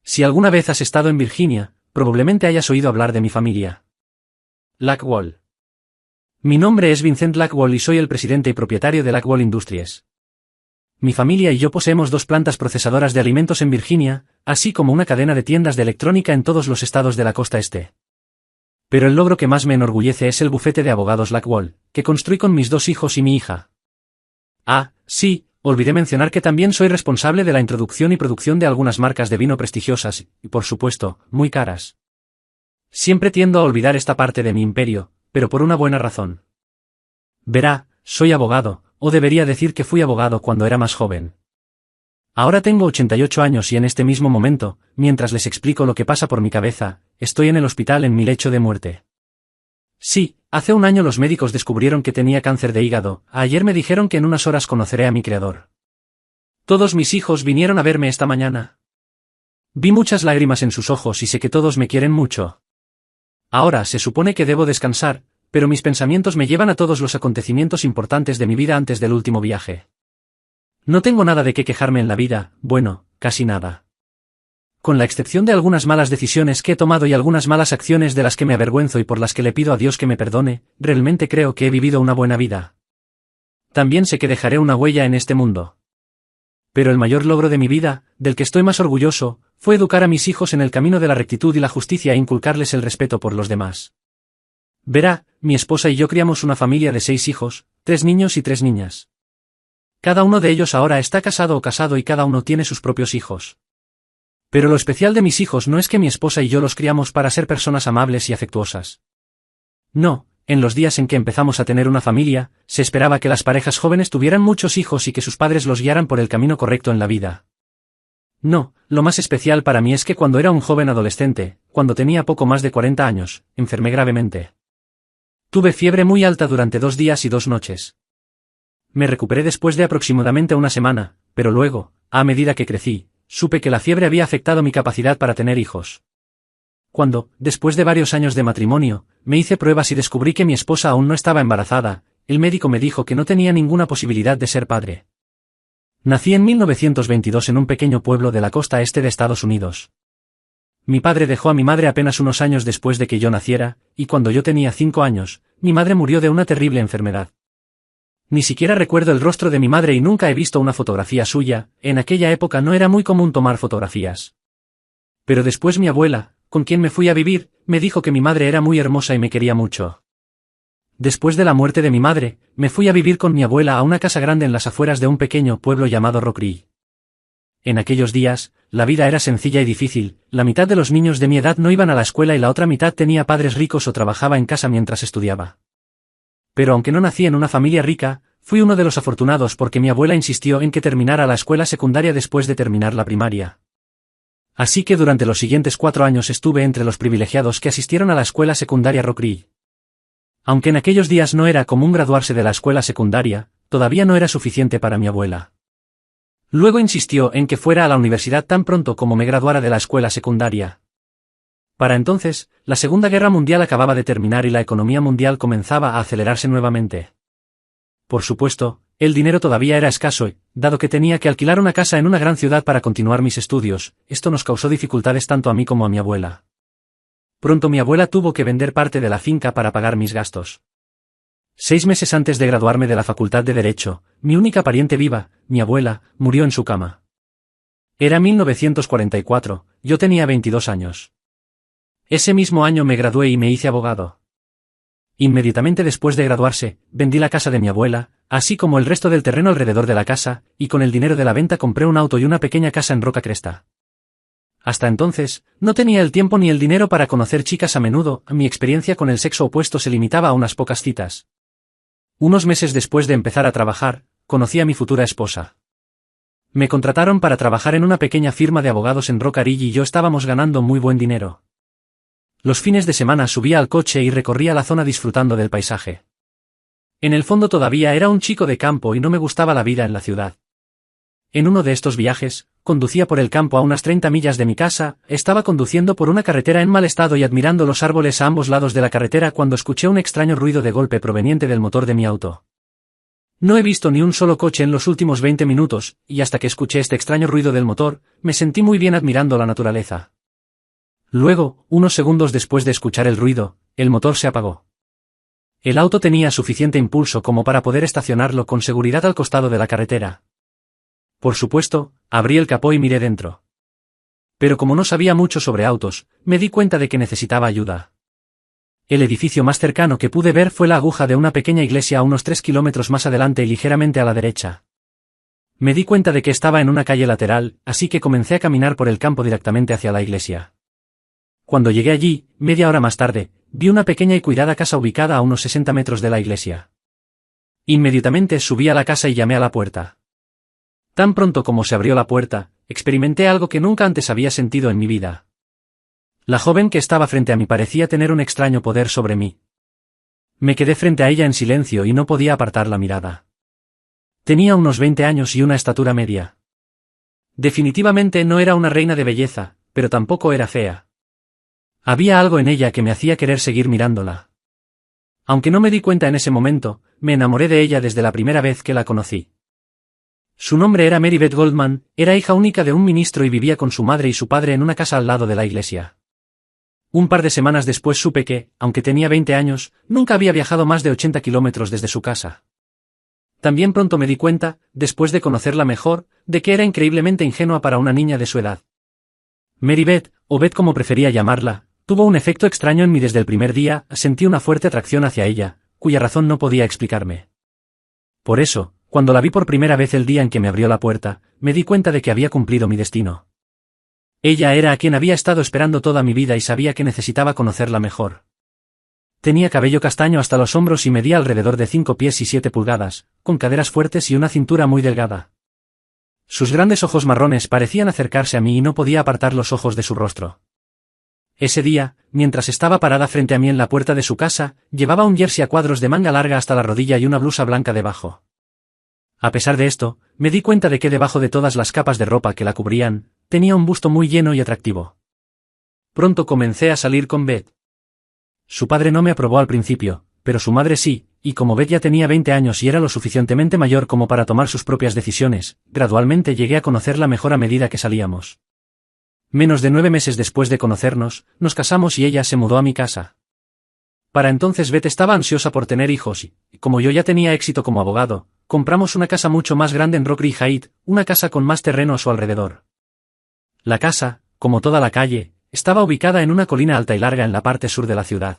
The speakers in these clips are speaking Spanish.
Si alguna vez has estado en Virginia, probablemente hayas oído hablar de mi familia. Lackwall. Mi nombre es Vincent Lackwall y soy el presidente y propietario de Lackwall Industries. Mi familia y yo poseemos 2 plantas procesadoras de alimentos en Virginia, así como una cadena de tiendas de electrónica en todos los estados de la costa este. Pero el logro que más me enorgullece es el bufete de abogados Lackwall, que construí con mis 2 hijos y mi hija. Ah, sí, olvidé mencionar que también soy responsable de la introducción y producción de algunas marcas de vino prestigiosas, y por supuesto, muy caras. Siempre tiendo a olvidar esta parte de mi imperio, pero por una buena razón. Verá, soy abogado, o debería decir que fui abogado cuando era más joven. Ahora tengo 88 años y en este mismo momento, mientras les explico lo que pasa por mi cabeza, estoy en el hospital en mi lecho de muerte. Sí, hace un año los médicos descubrieron que tenía cáncer de hígado, ayer me dijeron que en unas horas conoceré a mi creador. Todos mis hijos vinieron a verme esta mañana. Vi muchas lágrimas en sus ojos y sé que todos me quieren mucho. Ahora se supone que debo descansar, pero mis pensamientos me llevan a todos los acontecimientos importantes de mi vida antes del último viaje. No tengo nada de qué quejarme en la vida, bueno, casi nada. Con la excepción de algunas malas decisiones que he tomado y algunas malas acciones de las que me avergüenzo y por las que le pido a Dios que me perdone, realmente creo que he vivido una buena vida. También sé que dejaré una huella en este mundo. Pero el mayor logro de mi vida, del que estoy más orgulloso, fue educar a mis hijos en el camino de la rectitud y la justicia e inculcarles el respeto por los demás. Verá, mi esposa y yo criamos una familia de 6 hijos, 3 niños y 3 niñas. Cada uno de ellos ahora está casado o casado y cada uno tiene sus propios hijos. Pero lo especial de mis hijos no es que mi esposa y yo los criamos para ser personas amables y afectuosas. No, en los días en que empezamos a tener una familia, se esperaba que las parejas jóvenes tuvieran muchos hijos y que sus padres los guiaran por el camino correcto en la vida. No, lo más especial para mí es que cuando era un joven adolescente, cuando tenía poco más de 40 años, enfermé gravemente. Tuve fiebre muy alta durante 2 días y 2 noches. Me recuperé después de aproximadamente una semana, pero luego, a medida que crecí, supe que la fiebre había afectado mi capacidad para tener hijos. Cuando, después de varios años de matrimonio, me hice pruebas y descubrí que mi esposa aún no estaba embarazada, el médico me dijo que no tenía ninguna posibilidad de ser padre. Nací en 1922 en un pequeño pueblo de la costa este de Estados Unidos. Mi padre dejó a mi madre apenas unos años después de que yo naciera, y cuando yo tenía 5 años, mi madre murió de una terrible enfermedad. Ni siquiera recuerdo el rostro de mi madre y nunca he visto una fotografía suya, en aquella época no era muy común tomar fotografías. Pero después mi abuela, con quien me fui a vivir, me dijo que mi madre era muy hermosa y me quería mucho. Después de la muerte de mi madre, me fui a vivir con mi abuela a una casa grande en las afueras de un pequeño pueblo llamado Rock Creek. En aquellos días, la vida era sencilla y difícil, la mitad de los niños de mi edad no iban a la escuela y la otra mitad tenía padres ricos o trabajaba en casa mientras estudiaba. Pero aunque no nací en una familia rica, fui uno de los afortunados porque mi abuela insistió en que terminara la escuela secundaria después de terminar la primaria. Así que durante los siguientes 4 años estuve entre los privilegiados que asistieron a la escuela secundaria Rock Creek. Aunque en aquellos días no era común graduarse de la escuela secundaria, todavía no era suficiente para mi abuela. Luego insistió en que fuera a la universidad tan pronto como me graduara de la escuela secundaria. Para entonces, la Segunda Guerra Mundial acababa de terminar y la economía mundial comenzaba a acelerarse nuevamente. Por supuesto, el dinero todavía era escaso y, dado que tenía que alquilar una casa en una gran ciudad para continuar mis estudios, esto nos causó dificultades tanto a mí como a mi abuela. Pronto mi abuela tuvo que vender parte de la finca para pagar mis gastos. 6 meses antes de graduarme de la Facultad de Derecho, mi única pariente viva, mi abuela, murió en su cama. Era 1944, yo tenía 22 años. Ese mismo año me gradué y me hice abogado. Inmediatamente después de graduarse, vendí la casa de mi abuela, así como el resto del terreno alrededor de la casa, y con el dinero de la venta compré un auto y una pequeña casa en Roca Cresta. Hasta entonces, no tenía el tiempo ni el dinero para conocer chicas a menudo, mi experiencia con el sexo opuesto se limitaba a unas pocas citas. Unos meses después de empezar a trabajar, conocí a mi futura esposa. Me contrataron para trabajar en una pequeña firma de abogados en Rock Creek y yo estábamos ganando muy buen dinero. Los fines de semana subía al coche y recorría la zona disfrutando del paisaje. En el fondo todavía era un chico de campo y no me gustaba la vida en la ciudad. En uno de estos viajes, conducía por el campo a unas 30 millas de mi casa, estaba conduciendo por una carretera en mal estado y admirando los árboles a ambos lados de la carretera cuando escuché un extraño ruido de golpe proveniente del motor de mi auto. No he visto ni un solo coche en los últimos 20 minutos, y hasta que escuché este extraño ruido del motor, me sentí muy bien admirando la naturaleza. Luego, unos segundos después de escuchar el ruido, el motor se apagó. El auto tenía suficiente impulso como para poder estacionarlo con seguridad al costado de la carretera. Por supuesto, abrí el capó y miré dentro. Pero como no sabía mucho sobre autos, me di cuenta de que necesitaba ayuda. El edificio más cercano que pude ver fue la aguja de una pequeña iglesia a unos 3 kilómetros más adelante y ligeramente a la derecha. Me di cuenta de que estaba en una calle lateral, así que comencé a caminar por el campo directamente hacia la iglesia. Cuando llegué allí, media hora más tarde, vi una pequeña y cuidada casa ubicada a unos 60 metros de la iglesia. Inmediatamente subí a la casa y llamé a la puerta. Tan pronto como se abrió la puerta, experimenté algo que nunca antes había sentido en mi vida. La joven que estaba frente a mí parecía tener un extraño poder sobre mí. Me quedé frente a ella en silencio y no podía apartar la mirada. Tenía unos 20 años y una estatura media. Definitivamente no era una reina de belleza, pero tampoco era fea. Había algo en ella que me hacía querer seguir mirándola. Aunque no me di cuenta en ese momento, me enamoré de ella desde la primera vez que la conocí. Su nombre era Mary Beth Goldman, era hija única de un ministro y vivía con su madre y su padre en una casa al lado de la iglesia. Un par de semanas después supe que, aunque tenía 20 años, nunca había viajado más de 80 kilómetros desde su casa. También pronto me di cuenta, después de conocerla mejor, de que era increíblemente ingenua para una niña de su edad. Mary Beth, o Beth como prefería llamarla, tuvo un efecto extraño en mí desde el primer día, sentí una fuerte atracción hacia ella, cuya razón no podía explicarme. Por eso, cuando la vi por primera vez el día en que me abrió la puerta, me di cuenta de que había cumplido mi destino. Ella era a quien había estado esperando toda mi vida y sabía que necesitaba conocerla mejor. Tenía cabello castaño hasta los hombros y medía alrededor de 5 pies y 7 pulgadas, con caderas fuertes y una cintura muy delgada. Sus grandes ojos marrones parecían acercarse a mí y no podía apartar los ojos de su rostro. Ese día, mientras estaba parada frente a mí en la puerta de su casa, llevaba un jersey a cuadros de manga larga hasta la rodilla y una blusa blanca debajo. A pesar de esto, me di cuenta de que debajo de todas las capas de ropa que la cubrían, tenía un busto muy lleno y atractivo. Pronto comencé a salir con Beth. Su padre no me aprobó al principio, pero su madre sí, y como Beth ya tenía 20 años y era lo suficientemente mayor como para tomar sus propias decisiones, gradualmente llegué a conocerla mejor a medida que salíamos. Menos de 9 meses después de conocernos, nos casamos y ella se mudó a mi casa. Para entonces Beth estaba ansiosa por tener hijos y, como yo ya tenía éxito como abogado, compramos una casa mucho más grande en Rock Creek Heights, una casa con más terreno a su alrededor. La casa, como toda la calle, estaba ubicada en una colina alta y larga en la parte sur de la ciudad.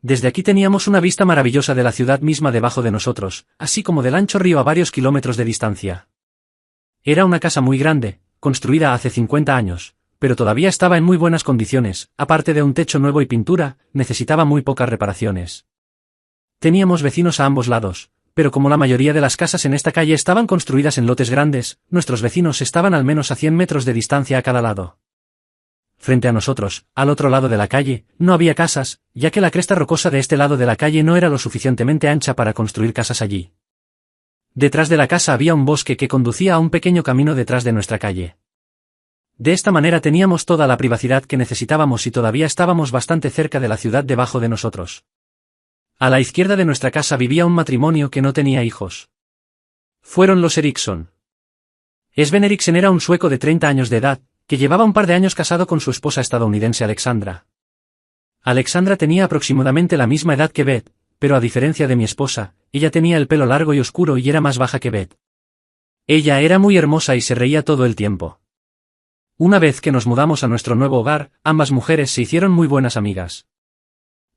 Desde aquí teníamos una vista maravillosa de la ciudad misma debajo de nosotros, así como del ancho río a varios kilómetros de distancia. Era una casa muy grande, construida hace 50 años, pero todavía estaba en muy buenas condiciones, aparte de un techo nuevo y pintura, necesitaba muy pocas reparaciones. Teníamos vecinos a ambos lados, pero como la mayoría de las casas en esta calle estaban construidas en lotes grandes, nuestros vecinos estaban al menos a 100 metros de distancia a cada lado. Frente a nosotros, al otro lado de la calle, no había casas, ya que la cresta rocosa de este lado de la calle no era lo suficientemente ancha para construir casas allí. Detrás de la casa había un bosque que conducía a un pequeño camino detrás de nuestra calle. De esta manera teníamos toda la privacidad que necesitábamos y todavía estábamos bastante cerca de la ciudad debajo de nosotros. A la izquierda de nuestra casa vivía un matrimonio que no tenía hijos. Fueron los Eriksson. Sven Eriksen era un sueco de 30 años de edad, que llevaba un par de años casado con su esposa estadounidense Alexandra. Alexandra tenía aproximadamente la misma edad que Beth, pero a diferencia de mi esposa, ella tenía el pelo largo y oscuro y era más baja que Beth. Ella era muy hermosa y se reía todo el tiempo. Una vez que nos mudamos a nuestro nuevo hogar, ambas mujeres se hicieron muy buenas amigas.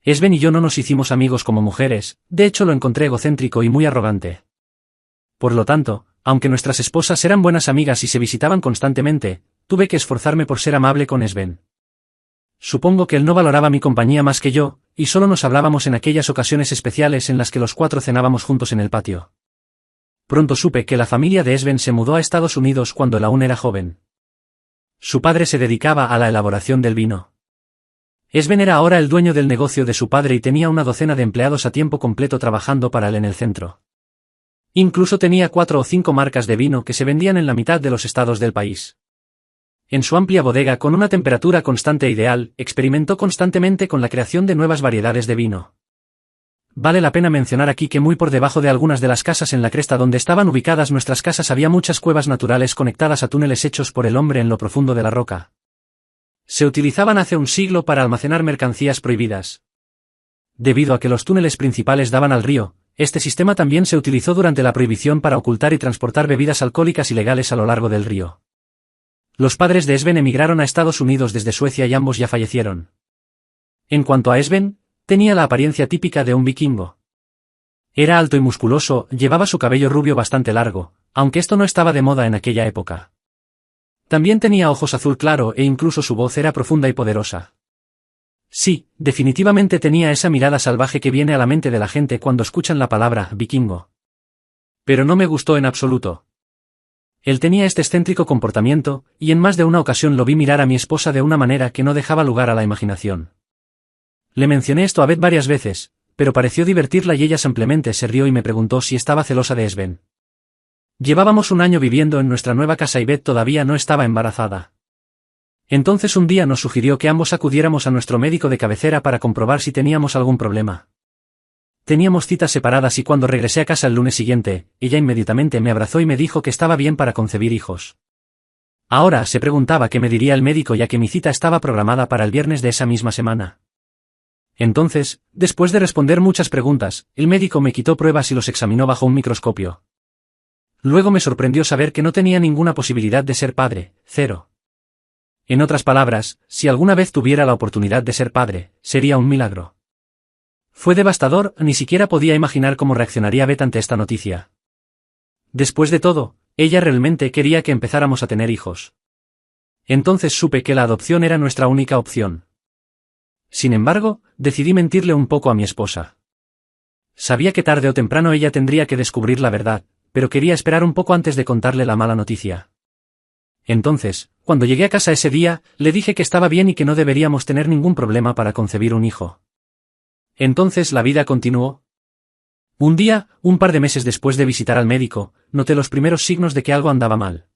Sven y yo no nos hicimos amigos como mujeres, de hecho lo encontré egocéntrico y muy arrogante. Por lo tanto, aunque nuestras esposas eran buenas amigas y se visitaban constantemente, tuve que esforzarme por ser amable con Sven. Supongo que él no valoraba mi compañía más que yo, y solo nos hablábamos en aquellas ocasiones especiales en las que los 4 cenábamos juntos en el patio. Pronto supe que la familia de Sven se mudó a Estados Unidos cuando él aún era joven. Su padre se dedicaba a la elaboración del vino. Sven era ahora el dueño del negocio de su padre y tenía una docena de empleados a tiempo completo trabajando para él en el centro. Incluso tenía 4 o 5 marcas de vino que se vendían en la mitad de los estados del país. En su amplia bodega con una temperatura constante e ideal, experimentó constantemente con la creación de nuevas variedades de vino. vale la pena mencionar aquí que muy por debajo de algunas de las casas en la cresta donde estaban ubicadas nuestras casas había muchas cuevas naturales conectadas a túneles hechos por el hombre en lo profundo de la roca. Se utilizaban hace un siglo para almacenar mercancías prohibidas. Debido a que los túneles principales daban al río, este sistema también se utilizó durante la prohibición para ocultar y transportar bebidas alcohólicas ilegales a lo largo del río. Los padres de Sven emigraron a Estados Unidos desde Suecia y ambos ya fallecieron. En cuanto a Sven, tenía la apariencia típica de un vikingo. Era alto y musculoso, llevaba su cabello rubio bastante largo, aunque esto no estaba de moda en aquella época. También tenía ojos azul claro e incluso su voz era profunda y poderosa. Sí, definitivamente tenía esa mirada salvaje que viene a la mente de la gente cuando escuchan la palabra vikingo. Pero no me gustó en absoluto. Él tenía este excéntrico comportamiento, y en más de una ocasión lo vi mirar a mi esposa de una manera que no dejaba lugar a la imaginación. Le mencioné esto a Beth varias veces, pero pareció divertirla y ella simplemente se rió y me preguntó si estaba celosa de Sven. Llevábamos un año viviendo en nuestra nueva casa y Beth todavía no estaba embarazada. Entonces un día nos sugirió que ambos acudiéramos a nuestro médico de cabecera para comprobar si teníamos algún problema. Teníamos citas separadas y cuando regresé a casa el lunes siguiente, ella inmediatamente me abrazó y me dijo que estaba bien para concebir hijos. Ahora se preguntaba qué me diría el médico ya que mi cita estaba programada para el viernes de esa misma semana. Entonces, después de responder muchas preguntas, el médico me quitó pruebas y los examinó bajo un microscopio. Luego me sorprendió saber que no tenía ninguna posibilidad de ser padre, cero. En otras palabras, si alguna vez tuviera la oportunidad de ser padre, sería un milagro. Fue devastador, ni siquiera podía imaginar cómo reaccionaría Beth ante esta noticia. Después de todo, ella realmente quería que empezáramos a tener hijos. Entonces supe que la adopción era nuestra única opción. Sin embargo, decidí mentirle un poco a mi esposa. Sabía que tarde o temprano ella tendría que descubrir la verdad, pero quería esperar un poco antes de contarle la mala noticia. Entonces, cuando llegué a casa ese día, le dije que estaba bien y que no deberíamos tener ningún problema para concebir un hijo. Entonces la vida continuó. Un día, un par de meses después de visitar al médico, noté los primeros signos de que algo andaba mal.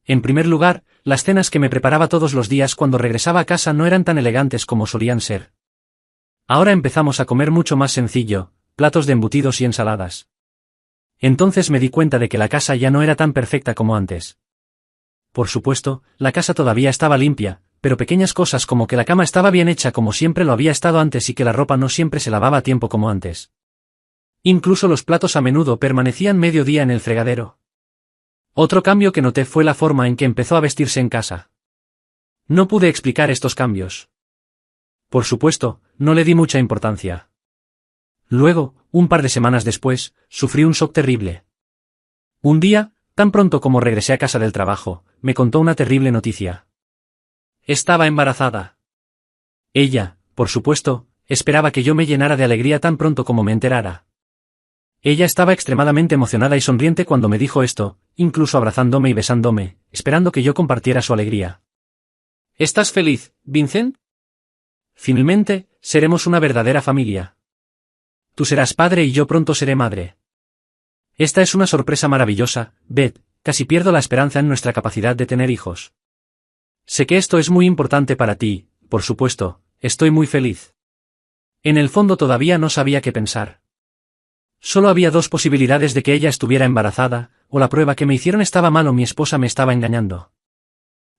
En primer lugar, las cenas que me preparaba todos los días cuando regresaba a casa no eran tan elegantes como solían ser. Ahora empezamos a comer mucho más sencillo, platos de embutidos y ensaladas. Entonces me di cuenta de que la casa ya no era tan perfecta como antes. Por supuesto, la casa todavía estaba limpia, pero pequeñas cosas como que la cama estaba bien hecha como siempre lo había estado antes y que la ropa no siempre se lavaba a tiempo como antes. Incluso los platos a menudo permanecían medio día en el fregadero. Otro cambio que noté fue la forma en que empezó a vestirse en casa. No pude explicar estos cambios. Por supuesto, no le di mucha importancia. Luego, un par de semanas después, sufrí un shock terrible. Un día, tan pronto como regresé a casa del trabajo, me contó una terrible noticia. Estaba embarazada. Ella, por supuesto, esperaba que yo me llenara de alegría tan pronto como me enterara. Ella estaba extremadamente emocionada y sonriente cuando me dijo esto, incluso abrazándome y besándome, esperando que yo compartiera su alegría. ¿Estás feliz, Vincent? Finalmente, seremos una verdadera familia. Tú serás padre y yo pronto seré madre. Esta es una sorpresa maravillosa, Beth, casi pierdo la esperanza en nuestra capacidad de tener hijos. Sé que esto es muy importante para ti, por supuesto, estoy muy feliz. En el fondo todavía no sabía qué pensar. Solo había dos posibilidades de que ella estuviera embarazada, o la prueba que me hicieron estaba mal o mi esposa me estaba engañando.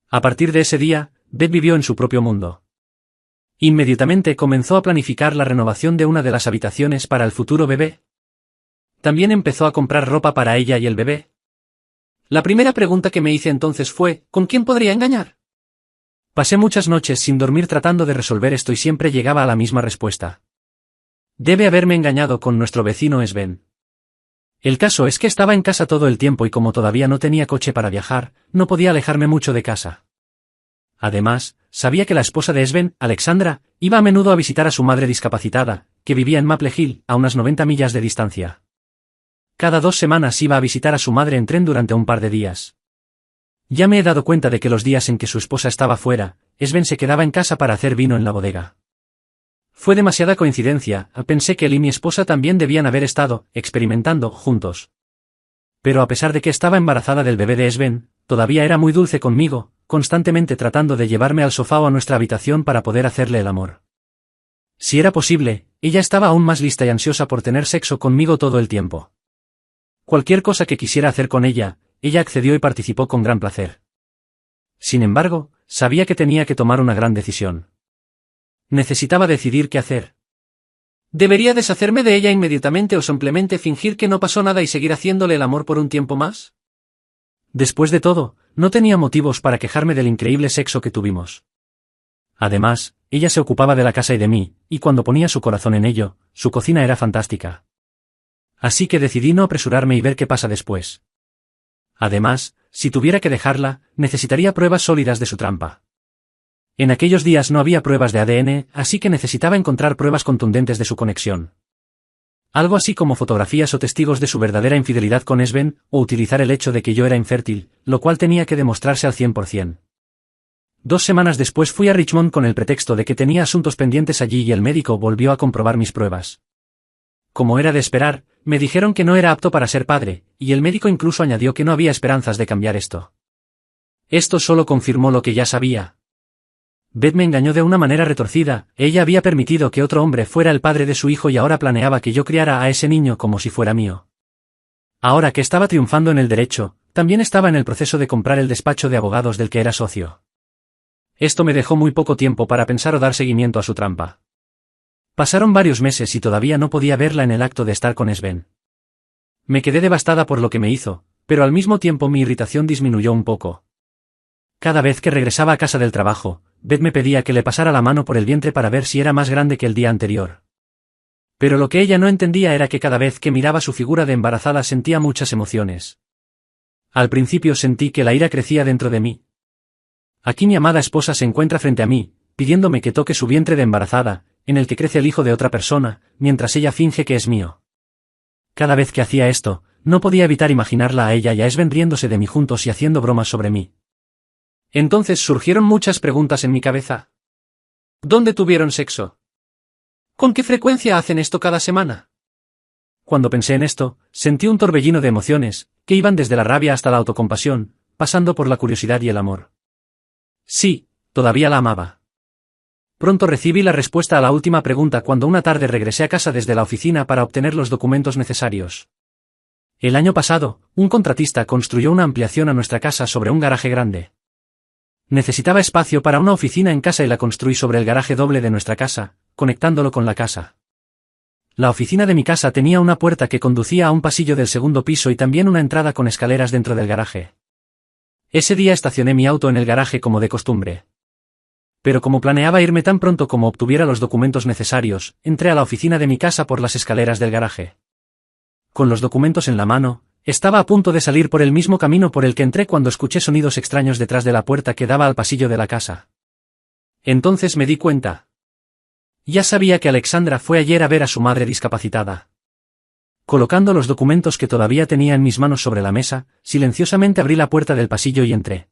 A partir de ese día, Beth vivió en su propio mundo. Inmediatamente comenzó a planificar la renovación de una de las habitaciones para el futuro bebé. También empezó a comprar ropa para ella y el bebé. La primera pregunta que me hice entonces fue, ¿con quién podría engañar? Pasé muchas noches sin dormir tratando de resolver esto y siempre llegaba a la misma respuesta. Debe haberme engañado con nuestro vecino Sven. El caso es que estaba en casa todo el tiempo y como todavía no tenía coche para viajar, no podía alejarme mucho de casa. Además, sabía que la esposa de Sven, Alexandra, iba a menudo a visitar a su madre discapacitada, que vivía en Maple Hill, a unas 90 millas de distancia. Cada 2 semanas iba a visitar a su madre en tren durante un par de días. Ya me he dado cuenta de que los días en que su esposa estaba fuera, Sven se quedaba en casa para hacer vino en la bodega. Fue demasiada coincidencia, pensé que él y mi esposa también debían haber estado experimentando juntos. Pero a pesar de que estaba embarazada del bebé de Sven, todavía era muy dulce conmigo, constantemente tratando de llevarme al sofá o a nuestra habitación para poder hacerle el amor. Si era posible, ella estaba aún más lista y ansiosa por tener sexo conmigo todo el tiempo. Cualquier cosa que quisiera hacer con ella, ella accedió y participó con gran placer. Sin embargo, sabía que tenía que tomar una gran decisión. Necesitaba decidir qué hacer. ¿Debería deshacerme de ella inmediatamente o simplemente fingir que no pasó nada y seguir haciéndole el amor por un tiempo más? Después de todo, no tenía motivos para quejarme del increíble sexo que tuvimos. Además, ella se ocupaba de la casa y de mí, y cuando ponía su corazón en ello, su cocina era fantástica. Así que decidí no apresurarme y ver qué pasa después. Además, si tuviera que dejarla, necesitaría pruebas sólidas de su trampa. En aquellos días no había pruebas de ADN, así que necesitaba encontrar pruebas contundentes de su conexión. Algo así como fotografías o testigos de su verdadera infidelidad con Sven, o utilizar el hecho de que yo era infértil, lo cual tenía que demostrarse al 100%. 2 semanas después fui a Richmond con el pretexto de que tenía asuntos pendientes allí y el médico volvió a comprobar mis pruebas. Como era de esperar, me dijeron que no era apto para ser padre, y el médico incluso añadió que no había esperanzas de cambiar esto. Esto solo confirmó lo que ya sabía. Beth me engañó de una manera retorcida, ella había permitido que otro hombre fuera el padre de su hijo y ahora planeaba que yo criara a ese niño como si fuera mío. Ahora que estaba triunfando en el derecho, también estaba en el proceso de comprar el despacho de abogados del que era socio. Esto me dejó muy poco tiempo para pensar o dar seguimiento a su trampa. Pasaron varios meses y todavía no podía verla en el acto de estar con Sven. Me quedé devastada por lo que me hizo, pero al mismo tiempo mi irritación disminuyó un poco. Cada vez que regresaba a casa del trabajo, Beth me pedía que le pasara la mano por el vientre para ver si era más grande que el día anterior. Pero lo que ella no entendía era que cada vez que miraba su figura de embarazada sentía muchas emociones. Al principio sentí que la ira crecía dentro de mí. Aquí mi amada esposa se encuentra frente a mí, pidiéndome que toque su vientre de embarazada, en el que crece el hijo de otra persona, mientras ella finge que es mío. Cada vez que hacía esto, no podía evitar imaginarla a ella y a Sven riéndose de mí juntos y haciendo bromas sobre mí. Entonces surgieron muchas preguntas en mi cabeza. ¿Dónde tuvieron sexo? ¿Con qué frecuencia hacen esto cada semana? Cuando pensé en esto, sentí un torbellino de emociones, que iban desde la rabia hasta la autocompasión, pasando por la curiosidad y el amor. Sí, todavía la amaba. Pronto recibí la respuesta a la última pregunta cuando una tarde regresé a casa desde la oficina para obtener los documentos necesarios. El año pasado, un contratista construyó una ampliación a nuestra casa sobre un garaje grande. Necesitaba espacio para una oficina en casa y la construí sobre el garaje doble de nuestra casa, conectándolo con la casa. La oficina de mi casa tenía una puerta que conducía a un pasillo del segundo piso y también una entrada con escaleras dentro del garaje. Ese día estacioné mi auto en el garaje como de costumbre. Pero como planeaba irme tan pronto como obtuviera los documentos necesarios, entré a la oficina de mi casa por las escaleras del garaje. Con los documentos en la mano, estaba a punto de salir por el mismo camino por el que entré cuando escuché sonidos extraños detrás de la puerta que daba al pasillo de la casa. Entonces me di cuenta. Ya sabía que Alexandra fue ayer a ver a su madre discapacitada. Colocando los documentos que todavía tenía en mis manos sobre la mesa, silenciosamente abrí la puerta del pasillo y entré.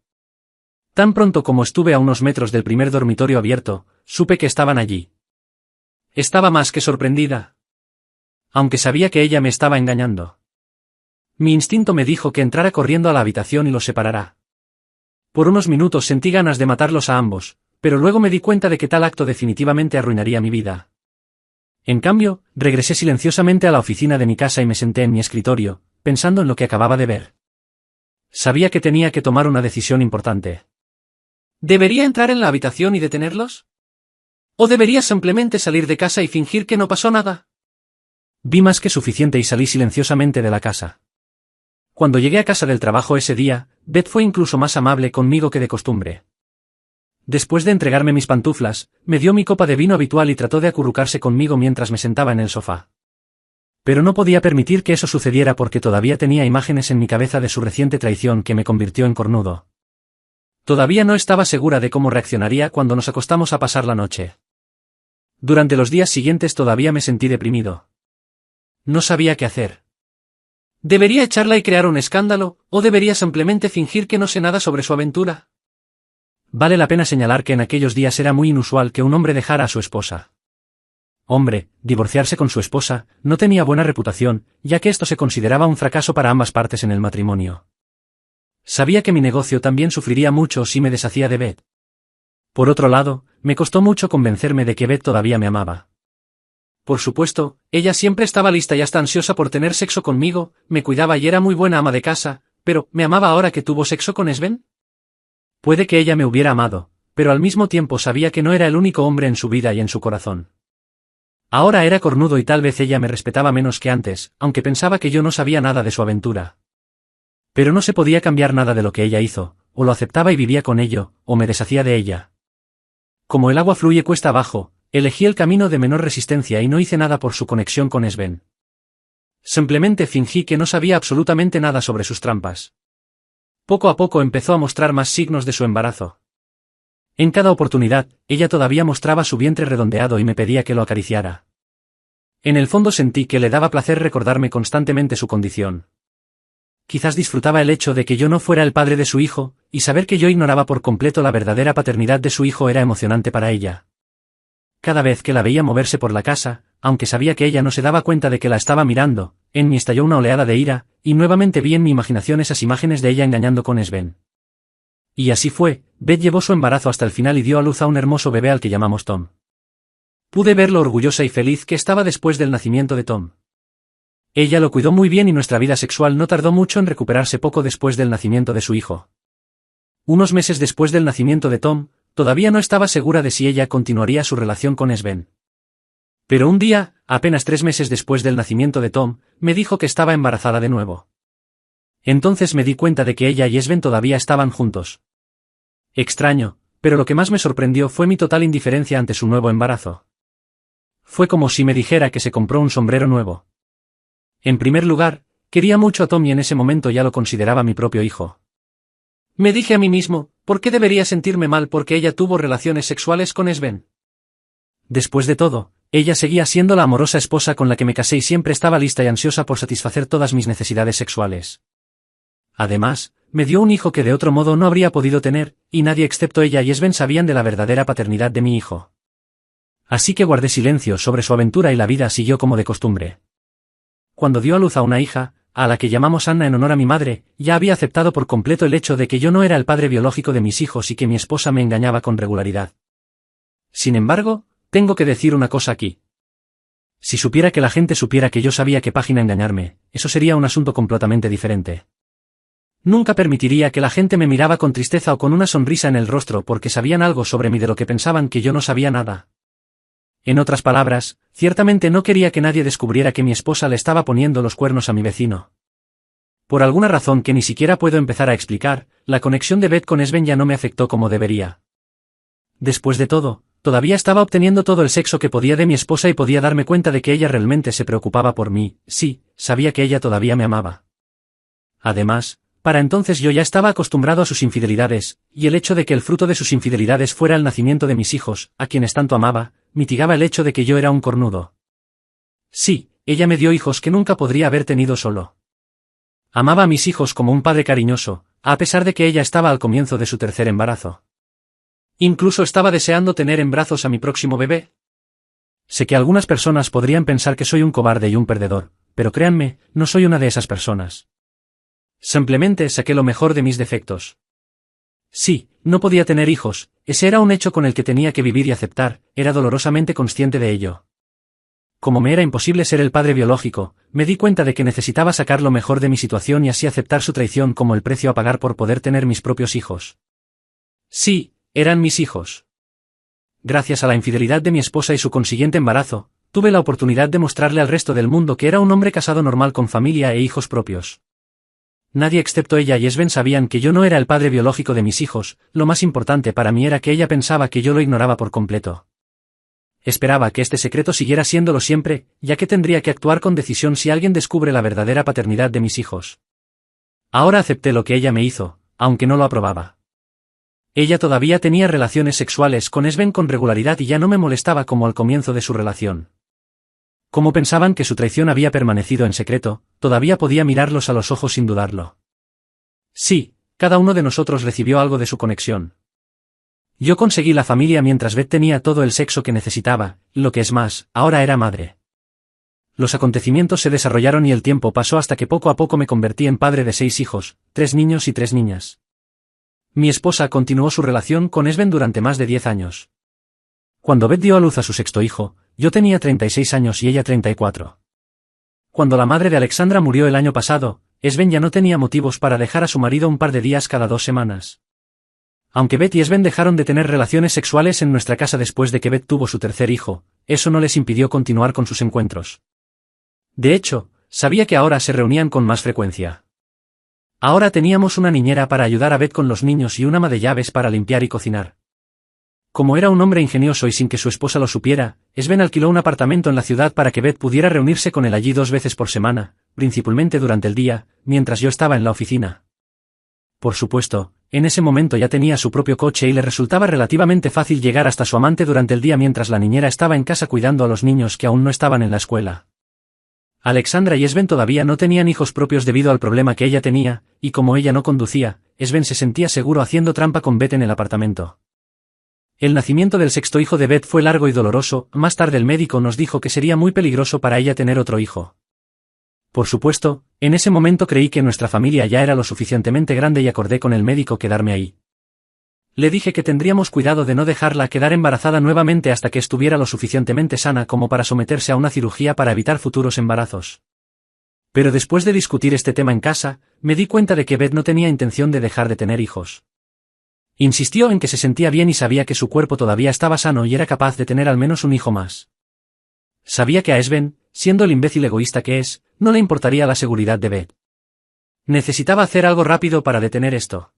Tan pronto como estuve a unos metros del primer dormitorio abierto, supe que estaban allí. Estaba más que sorprendida. Aunque sabía que ella me estaba engañando. Mi instinto me dijo que entrara corriendo a la habitación y los separara. Por unos minutos sentí ganas de matarlos a ambos, pero luego me di cuenta de que tal acto definitivamente arruinaría mi vida. En cambio, regresé silenciosamente a la oficina de mi casa y me senté en mi escritorio, pensando en lo que acababa de ver. Sabía que tenía que tomar una decisión importante. ¿Debería entrar en la habitación y detenerlos? ¿O debería simplemente salir de casa y fingir que no pasó nada? Vi más que suficiente y salí silenciosamente de la casa. Cuando llegué a casa del trabajo ese día, Beth fue incluso más amable conmigo que de costumbre. Después de entregarme mis pantuflas, me dio mi copa de vino habitual y trató de acurrucarse conmigo mientras me sentaba en el sofá. Pero no podía permitir que eso sucediera porque todavía tenía imágenes en mi cabeza de su reciente traición que me convirtió en cornudo. Todavía no estaba segura de cómo reaccionaría cuando nos acostamos a pasar la noche. Durante los días siguientes todavía me sentí deprimido. No sabía qué hacer. ¿Debería echarla y crear un escándalo, o debería simplemente fingir que no sé nada sobre su aventura? Vale la pena señalar que en aquellos días era muy inusual que un hombre dejara a su esposa. Hombre, divorciarse con su esposa, no tenía buena reputación, ya que esto se consideraba un fracaso para ambas partes en el matrimonio. Sabía que mi negocio también sufriría mucho si me deshacía de Beth. Por otro lado, me costó mucho convencerme de que Beth todavía me amaba. Por supuesto, ella siempre estaba lista y hasta ansiosa por tener sexo conmigo, me cuidaba y era muy buena ama de casa, pero ¿me amaba ahora que tuvo sexo con Sven? Puede que ella me hubiera amado, pero al mismo tiempo sabía que no era el único hombre en su vida y en su corazón. Ahora era cornudo y tal vez ella me respetaba menos que antes, aunque pensaba que yo no sabía nada de su aventura. Pero no se podía cambiar nada de lo que ella hizo, o lo aceptaba y vivía con ello, o me deshacía de ella. Como el agua fluye cuesta abajo, elegí el camino de menor resistencia y no hice nada por su conexión con Sven. Simplemente fingí que no sabía absolutamente nada sobre sus trampas. Poco a poco empezó a mostrar más signos de su embarazo. En cada oportunidad, ella todavía mostraba su vientre redondeado y me pedía que lo acariciara. En el fondo sentí que le daba placer recordarme constantemente su condición. Quizás disfrutaba el hecho de que yo no fuera el padre de su hijo, y saber que yo ignoraba por completo la verdadera paternidad de su hijo era emocionante para ella. Cada vez que la veía moverse por la casa, aunque sabía que ella no se daba cuenta de que la estaba mirando, en mí estalló una oleada de ira, y nuevamente vi en mi imaginación esas imágenes de ella engañando con Sven. Y así fue, Beth llevó su embarazo hasta el final y dio a luz a un hermoso bebé al que llamamos Tom. Pude ver lo orgullosa y feliz que estaba después del nacimiento de Tom. Ella lo cuidó muy bien y nuestra vida sexual no tardó mucho en recuperarse poco después del nacimiento de su hijo. Unos meses después del nacimiento de Tom, todavía no estaba segura de si ella continuaría su relación con Sven. Pero un día, apenas 3 meses después del nacimiento de Tom, me dijo que estaba embarazada de nuevo. Entonces me di cuenta de que ella y Sven todavía estaban juntos. Extraño, pero lo que más me sorprendió fue mi total indiferencia ante su nuevo embarazo. Fue como si me dijera que se compró un sombrero nuevo. En primer lugar, quería mucho a Tom y en ese momento ya lo consideraba mi propio hijo. Me dije a mí mismo, ¿por qué debería sentirme mal porque ella tuvo relaciones sexuales con Sven? Después de todo, ella seguía siendo la amorosa esposa con la que me casé y siempre estaba lista y ansiosa por satisfacer todas mis necesidades sexuales. Además, me dio un hijo que de otro modo no habría podido tener, y nadie excepto ella y Sven sabían de la verdadera paternidad de mi hijo. Así que guardé silencio sobre su aventura y la vida siguió como de costumbre. Cuando dio a luz a una hija, a la que llamamos Anna en honor a mi madre, ya había aceptado por completo el hecho de que yo no era el padre biológico de mis hijos y que mi esposa me engañaba con regularidad. Sin embargo, tengo que decir una cosa aquí. Si supiera que la gente supiera que yo sabía qué página engañarme, eso sería un asunto completamente diferente. Nunca permitiría que la gente me miraba con tristeza o con una sonrisa en el rostro porque sabían algo sobre mí de lo que pensaban que yo no sabía nada. En otras palabras, ciertamente no quería que nadie descubriera que mi esposa le estaba poniendo los cuernos a mi vecino. Por alguna razón que ni siquiera puedo empezar a explicar, la conexión de Beth con Sven ya no me afectó como debería. Después de todo, todavía estaba obteniendo todo el sexo que podía de mi esposa y podía darme cuenta de que ella realmente se preocupaba por mí, sí, sabía que ella todavía me amaba. Además, para entonces yo ya estaba acostumbrado a sus infidelidades, y el hecho de que el fruto de sus infidelidades fuera el nacimiento de mis hijos, a quienes tanto amaba, mitigaba el hecho de que yo era un cornudo. Sí, ella me dio hijos que nunca podría haber tenido solo. Amaba a mis hijos como un padre cariñoso, a pesar de que ella estaba al comienzo de su tercer embarazo. Incluso estaba deseando tener en brazos a mi próximo bebé. Sé que algunas personas podrían pensar que soy un cobarde y un perdedor, pero créanme, no soy una de esas personas. Simplemente saqué lo mejor de mis defectos. Sí, no podía tener hijos, ese era un hecho con el que tenía que vivir y aceptar, era dolorosamente consciente de ello. Como me era imposible ser el padre biológico, me di cuenta de que necesitaba sacar lo mejor de mi situación y así aceptar su traición como el precio a pagar por poder tener mis propios hijos. Sí, eran mis hijos. Gracias a la infidelidad de mi esposa y su consiguiente embarazo, tuve la oportunidad de mostrarle al resto del mundo que era un hombre casado normal con familia e hijos propios. Nadie excepto ella y Sven sabían que yo no era el padre biológico de mis hijos, lo más importante para mí era que ella pensaba que yo lo ignoraba por completo. Esperaba que este secreto siguiera siéndolo siempre, ya que tendría que actuar con decisión si alguien descubre la verdadera paternidad de mis hijos. Ahora acepté lo que ella me hizo, aunque no lo aprobaba. Ella todavía tenía relaciones sexuales con Sven con regularidad y ya no me molestaba como al comienzo de su relación. Como pensaban que su traición había permanecido en secreto, todavía podía mirarlos a los ojos sin dudarlo. Sí, cada uno de nosotros recibió algo de su conexión. Yo conseguí la familia mientras Beth tenía todo el sexo que necesitaba, lo que es más, ahora era madre. Los acontecimientos se desarrollaron y el tiempo pasó hasta que poco a poco me convertí en padre de 6 hijos, 3 niños y 3 niñas. Mi esposa continuó su relación con Sven durante más de 10 años. Cuando Beth dio a luz a su sexto hijo, yo tenía 36 años y ella 34. Cuando la madre de Alexandra murió el año pasado, Sven ya no tenía motivos para dejar a su marido un par de días cada 2 semanas. Aunque Beth y Sven dejaron de tener relaciones sexuales en nuestra casa después de que Beth tuvo su tercer hijo, eso no les impidió continuar con sus encuentros. De hecho, sabía que ahora se reunían con más frecuencia. Ahora teníamos una niñera para ayudar a Beth con los niños y un ama de llaves para limpiar y cocinar. Como era un hombre ingenioso y sin que su esposa lo supiera, Sven alquiló un apartamento en la ciudad para que Beth pudiera reunirse con él allí 2 veces por semana, principalmente durante el día, mientras yo estaba en la oficina. Por supuesto, en ese momento ya tenía su propio coche y le resultaba relativamente fácil llegar hasta su amante durante el día mientras la niñera estaba en casa cuidando a los niños que aún no estaban en la escuela. Alexandra y Sven todavía no tenían hijos propios debido al problema que ella tenía, y como ella no conducía, Sven se sentía seguro haciendo trampa con Beth en el apartamento. El nacimiento del 6º hijo de Beth fue largo y doloroso. Más tarde el médico nos dijo que sería muy peligroso para ella tener otro hijo. Por supuesto, en ese momento creí que nuestra familia ya era lo suficientemente grande y acordé con el médico quedarme ahí. Le dije que tendríamos cuidado de no dejarla quedar embarazada nuevamente hasta que estuviera lo suficientemente sana como para someterse a una cirugía para evitar futuros embarazos. Pero después de discutir este tema en casa, me di cuenta de que Beth no tenía intención de dejar de tener hijos. Insistió en que se sentía bien y sabía que su cuerpo todavía estaba sano y era capaz de tener al menos un hijo más. Sabía que a Sven, siendo el imbécil egoísta que es, no le importaría la seguridad de Beth. Necesitaba hacer algo rápido para detener esto.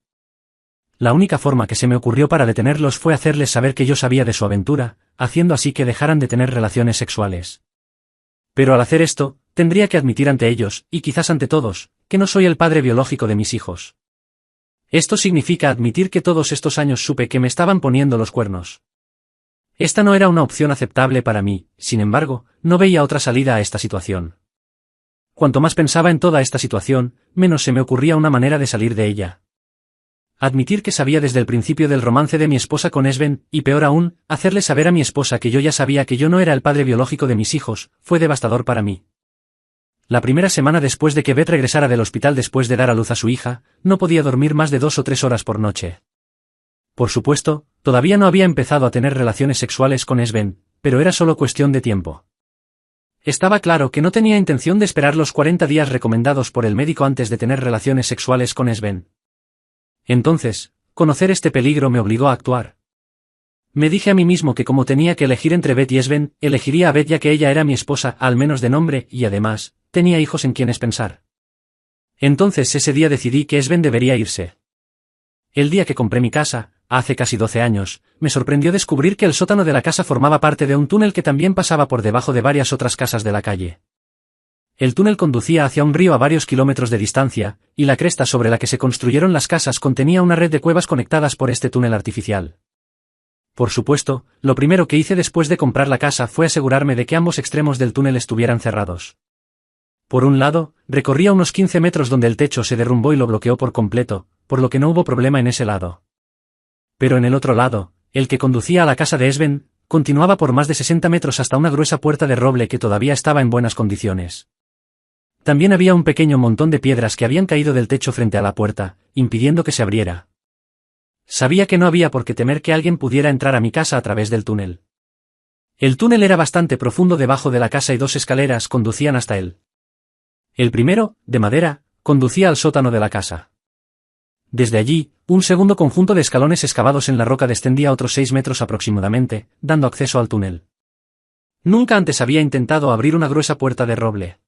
La única forma que se me ocurrió para detenerlos fue hacerles saber que yo sabía de su aventura, haciendo así que dejaran de tener relaciones sexuales. Pero al hacer esto, tendría que admitir ante ellos, y quizás ante todos, que no soy el padre biológico de mis hijos. Esto significa admitir que todos estos años supe que me estaban poniendo los cuernos. Esta no era una opción aceptable para mí, sin embargo, no veía otra salida a esta situación. Cuanto más pensaba en toda esta situación, menos se me ocurría una manera de salir de ella. Admitir que sabía desde el principio del romance de mi esposa con Sven, y peor aún, hacerle saber a mi esposa que yo ya sabía que yo no era el padre biológico de mis hijos, fue devastador para mí. La primera semana después de que Beth regresara del hospital después de dar a luz a su hija, no podía dormir más de 2 o 3 horas por noche. Por supuesto, todavía no había empezado a tener relaciones sexuales con Sven, pero era solo cuestión de tiempo. Estaba claro que no tenía intención de esperar los 40 días recomendados por el médico antes de tener relaciones sexuales con Sven. Entonces, conocer este peligro me obligó a actuar. Me dije a mí mismo que como tenía que elegir entre Beth y Sven, elegiría a Beth ya que ella era mi esposa, al menos de nombre, y además, tenía hijos en quienes pensar. Entonces ese día decidí que Sven debería irse. El día que compré mi casa, hace casi 12 años, me sorprendió descubrir que el sótano de la casa formaba parte de un túnel que también pasaba por debajo de varias otras casas de la calle. El túnel conducía hacia un río a varios kilómetros de distancia, y la cresta sobre la que se construyeron las casas contenía una red de cuevas conectadas por este túnel artificial. Por supuesto, lo primero que hice después de comprar la casa fue asegurarme de que ambos extremos del túnel estuvieran cerrados. Por un lado, recorría unos 15 metros donde el techo se derrumbó y lo bloqueó por completo, por lo que no hubo problema en ese lado. Pero en el otro lado, el que conducía a la casa de Sven, continuaba por más de 60 metros hasta una gruesa puerta de roble que todavía estaba en buenas condiciones. También había un pequeño montón de piedras que habían caído del techo frente a la puerta, impidiendo que se abriera. Sabía que no había por qué temer que alguien pudiera entrar a mi casa a través del túnel. El túnel era bastante profundo debajo de la casa y 2 escaleras conducían hasta él. El primero, de madera, conducía al sótano de la casa. Desde allí, un segundo conjunto de escalones excavados en la roca descendía otros 6 metros aproximadamente, dando acceso al túnel. Nunca antes había intentado abrir una gruesa puerta de roble.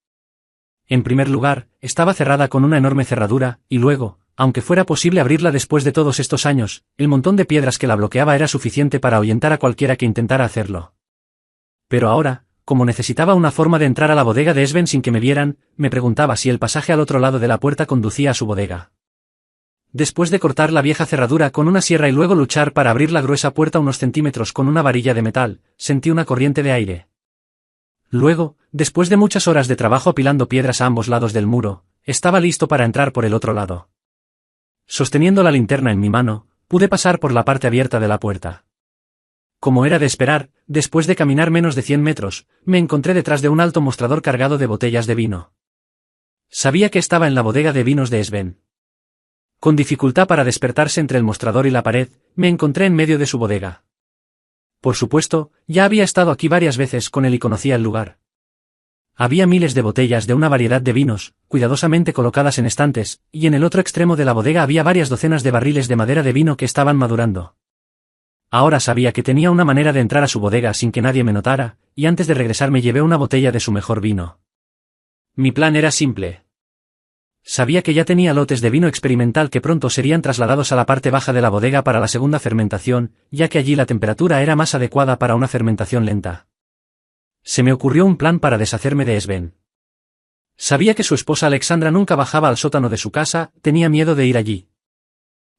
En primer lugar, estaba cerrada con una enorme cerradura, y luego, aunque fuera posible abrirla después de todos estos años, el montón de piedras que la bloqueaba era suficiente para ahuyentar a cualquiera que intentara hacerlo. Pero ahora, como necesitaba una forma de entrar a la bodega de Sven sin que me vieran, me preguntaba si el pasaje al otro lado de la puerta conducía a su bodega. Después de cortar la vieja cerradura con una sierra y luego luchar para abrir la gruesa puerta unos centímetros con una varilla de metal, sentí una corriente de aire. Luego, después de muchas horas de trabajo apilando piedras a ambos lados del muro, estaba listo para entrar por el otro lado. Sosteniendo la linterna en mi mano, pude pasar por la parte abierta de la puerta. Como era de esperar, después de caminar menos de 100 metros, me encontré detrás de un alto mostrador cargado de botellas de vino. Sabía que estaba en la bodega de vinos de Sven. Con dificultad para despertarse entre el mostrador y la pared, me encontré en medio de su bodega. Por supuesto, ya había estado aquí varias veces con él y conocía el lugar. Había miles de botellas de una variedad de vinos, cuidadosamente colocadas en estantes, y en el otro extremo de la bodega había varias docenas de barriles de madera de vino que estaban madurando. Ahora sabía que tenía una manera de entrar a su bodega sin que nadie me notara, y antes de regresar me llevé una botella de su mejor vino. Mi plan era simple. Sabía que ya tenía lotes de vino experimental que pronto serían trasladados a la parte baja de la bodega para la segunda fermentación, ya que allí la temperatura era más adecuada para una fermentación lenta. Se me ocurrió un plan para deshacerme de Sven. Sabía que su esposa Alexandra nunca bajaba al sótano de su casa, tenía miedo de ir allí.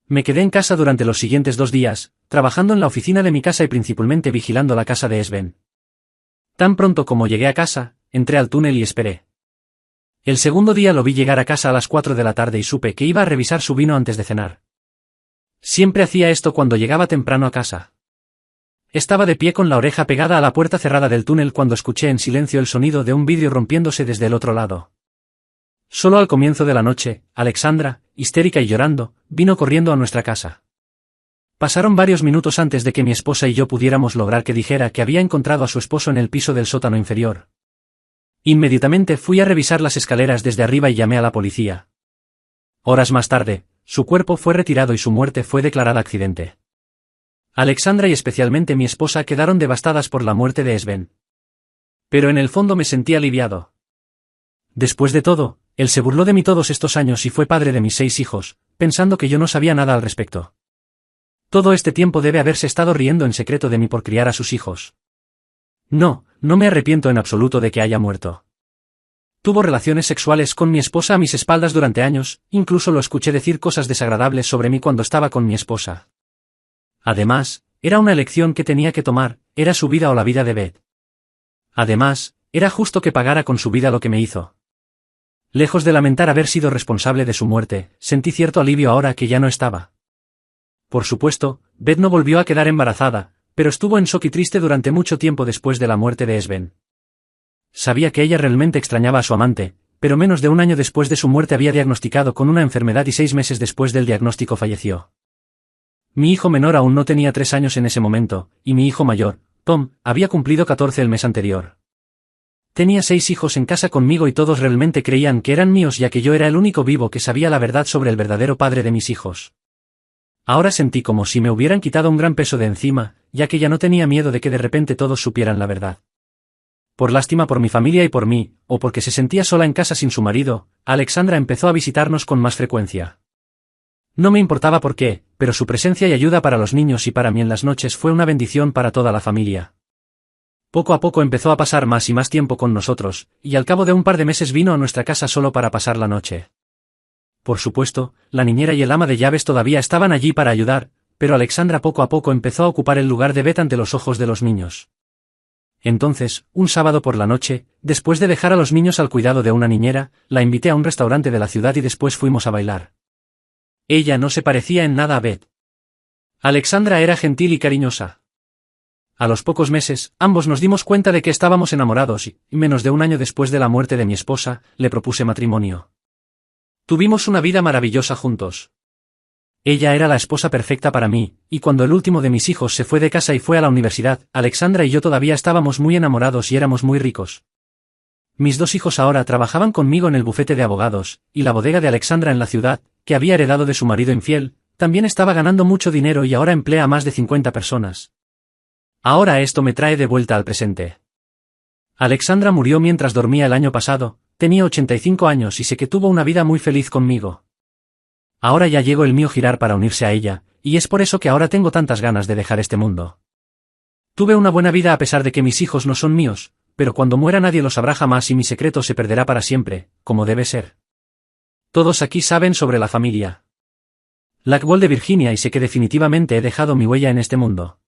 Me quedé en casa durante los siguientes 2 días, trabajando en la oficina de mi casa y principalmente vigilando la casa de Sven. Tan pronto como llegué a casa, entré al túnel y esperé. El segundo día lo vi llegar a casa a las 4 de la tarde y supe que iba a revisar su vino antes de cenar. Siempre hacía esto cuando llegaba temprano a casa. Estaba de pie con la oreja pegada a la puerta cerrada del túnel cuando escuché en silencio el sonido de un vidrio rompiéndose desde el otro lado. Solo al comienzo de la noche, Alexandra, histérica y llorando, vino corriendo a nuestra casa. Pasaron varios minutos antes de que mi esposa y yo pudiéramos lograr que dijera que había encontrado a su esposo en el piso del sótano inferior. Inmediatamente fui a revisar las escaleras desde arriba y llamé a la policía. Horas más tarde, su cuerpo fue retirado y su muerte fue declarada accidente. Alexandra y especialmente mi esposa quedaron devastadas por la muerte de Sven. Pero en el fondo me sentí aliviado. Después de todo, él se burló de mí todos estos años y fue padre de mis 6 hijos, pensando que yo no sabía nada al respecto. Todo este tiempo debe haberse estado riendo en secreto de mí por criar a sus hijos. No me arrepiento en absoluto de que haya muerto. Tuvo relaciones sexuales con mi esposa a mis espaldas durante años, incluso lo escuché decir cosas desagradables sobre mí cuando estaba con mi esposa. Además, era una elección que tenía que tomar, era su vida o la vida de Beth. Además, era justo que pagara con su vida lo que me hizo. Lejos de lamentar haber sido responsable de su muerte, sentí cierto alivio ahora que ya no estaba. Por supuesto, Beth no volvió a quedar embarazada, pero estuvo en shock y triste durante mucho tiempo después de la muerte de Sven. Sabía que ella realmente extrañaba a su amante, pero menos de un año después de su muerte había diagnosticado con una enfermedad y 6 meses después del diagnóstico falleció. Mi hijo menor aún no tenía 3 años en ese momento, y mi hijo mayor, Tom, había cumplido 14 el mes anterior. Tenía 6 hijos en casa conmigo y todos realmente creían que eran míos ya que yo era el único vivo que sabía la verdad sobre el verdadero padre de mis hijos. Ahora sentí como si me hubieran quitado un gran peso de encima, ya que ya no tenía miedo de que de repente todos supieran la verdad. Por lástima por mi familia y por mí, o porque se sentía sola en casa sin su marido, Alexandra empezó a visitarnos con más frecuencia. No me importaba por qué, pero su presencia y ayuda para los niños y para mí en las noches fue una bendición para toda la familia. Poco a poco empezó a pasar más y más tiempo con nosotros, y al cabo de un par de meses vino a nuestra casa solo para pasar la noche. Por supuesto, la niñera y el ama de llaves todavía estaban allí para ayudar, pero Alexandra poco a poco empezó a ocupar el lugar de Beth ante los ojos de los niños. Entonces, un sábado por la noche, después de dejar a los niños al cuidado de una niñera, la invité a un restaurante de la ciudad y después fuimos a bailar. Ella no se parecía en nada a Beth. Alexandra era gentil y cariñosa. A los pocos meses, ambos nos dimos cuenta de que estábamos enamorados y, menos de un año después de la muerte de mi esposa, le propuse matrimonio. Tuvimos una vida maravillosa juntos. Ella era la esposa perfecta para mí, y cuando el último de mis hijos se fue de casa y fue a la universidad, Alexandra y yo todavía estábamos muy enamorados y éramos muy ricos. Mis 2 hijos ahora trabajaban conmigo en el bufete de abogados, y la bodega de Alexandra en la ciudad, que había heredado de su marido infiel, también estaba ganando mucho dinero y ahora emplea a más de 50 personas. Ahora esto me trae de vuelta al presente. Alexandra murió mientras dormía el año pasado, tenía 85 años y sé que tuvo una vida muy feliz conmigo. Ahora ya llegó el mío girar para unirse a ella, y es por eso que ahora tengo tantas ganas de dejar este mundo. Tuve una buena vida a pesar de que mis hijos no son míos, pero cuando muera nadie lo sabrá jamás y mi secreto se perderá para siempre, como debe ser. Todos aquí saben sobre la familia Blackwell de Virginia y sé que definitivamente he dejado mi huella en este mundo.